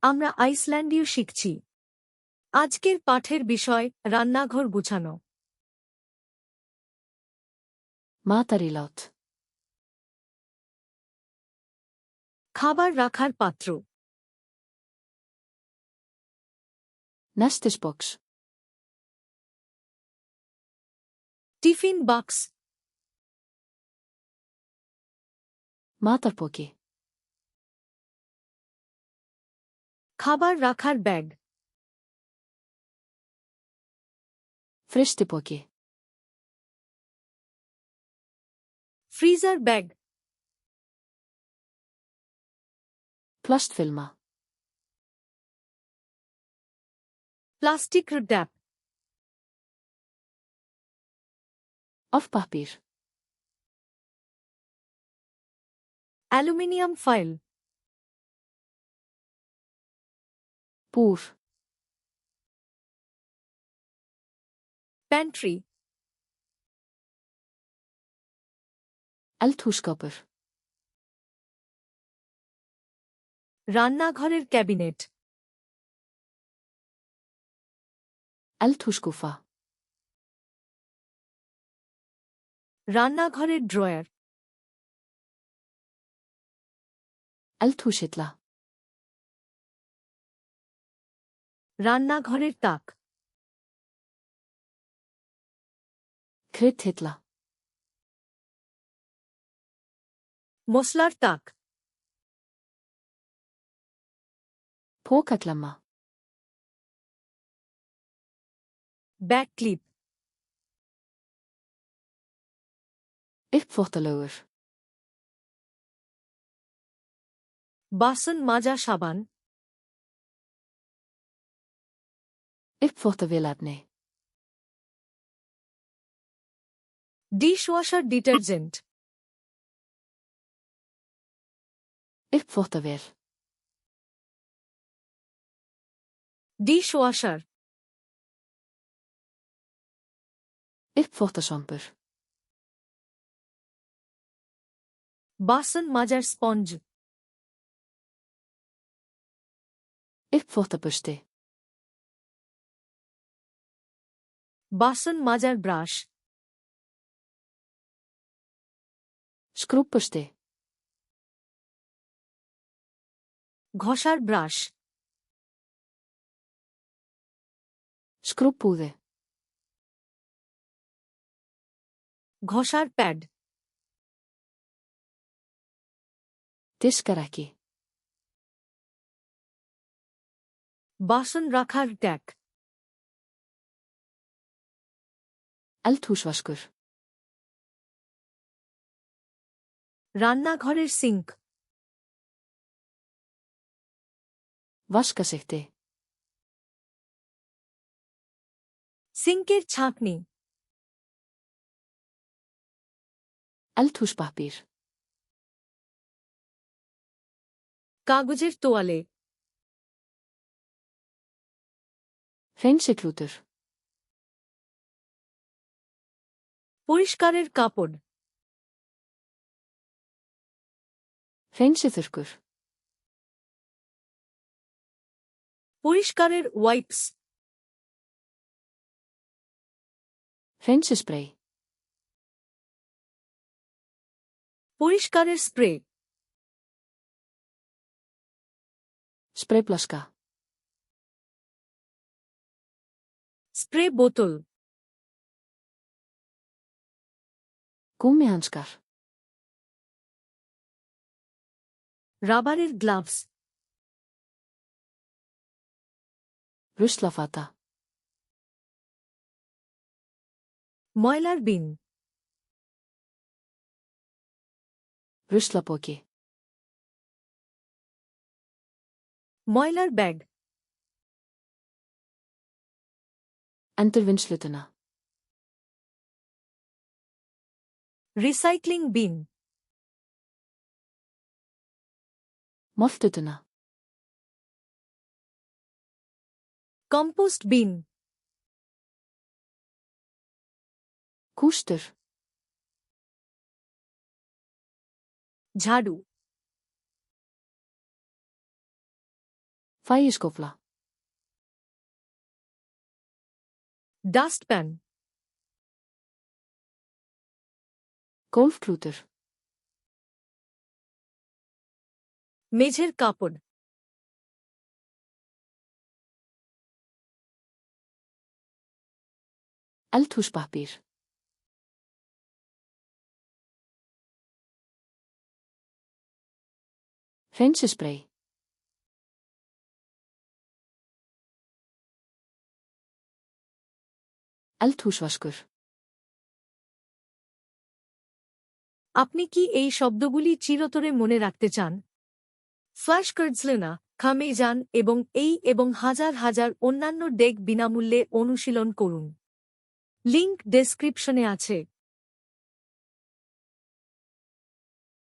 আমরা আইসল্যান্ডীয় শিখছি। আজকের পাঠের বিষয় রান্নাঘর গুছানো। Matarilot. খাবার রাখার পাত্র। Nestisbox. টিফিন বাক্স। Matarpoki. খাবার রাখার bag. Fristipoki. Freezer bag. Plastfilma. Plastic tap. Afpapir. Aluminium foil. Boer. Pantry. Eldhúskapur. রান্নাঘরের ক্যাবিনেট। Eldhúskuffa. রান্নাঘরের ড্রয়ার। Eldhúshylla. রান্নাঘরের তাক। Kryddhylla. মশলার তাক। Pokaklemma. Bag clip. Uppfottalauer. বাসন মাজা সাবান। Uppfottavilladne. Dishwasher detergent. Uppfottavel. Dishwasher. Uppfottashampur. বাসন মাজার স্পঞ্জ। Uppfottabørste. বাসন মাজার ব্রাশ। Skrubbørste. ঘষার ব্রাশ। Skrubbude. ঘষার প্যাড। Diskaraki. বাসন রাখার ট্যাক। Eldhúsvaskur. রান্নাঘরের সিঙ্ক। Vaskasikte. সিঙ্কের ছাঁকনি। Eldhúspapir. কাগজের তোয়ালে। Hreinsiklutur. পরিষ্কারের কাপড়। Hreinsithurkur. পরিষ্কারের ওয়াইপস। Hreinsespray. পরিষ্কারের স্প্রে। Sprayflaska. স্প্রে বোতল। Gummihandskar. রাবারের গ্লাভস। Ruslafata. ময়লার বিন। Ruslapoki. ময়লার ব্যাগ। Entervinslutena. রিসাইক্লিং বিন। Moftutena. কম্পোস্ট বিন। Kuster. ঝাড়ু। Fægiskofla. ডাস্টপ্যান, Gólfklútur. মেঝের কাপড়, Eldhúspappír. Hreinsispray. Eldhúsvaskur. আপনি কি এই শব্দগুলি চিরতরে মনে রাখতে চান? ফ্ল্যাশ কার্ডসলেনা, খামে যান এবং এই এবং হাজার হাজার অন্যান্য ডেক বিনামূল্যে অনুশীলন করুন। লিংক ডেসক্রিপশনে আছে।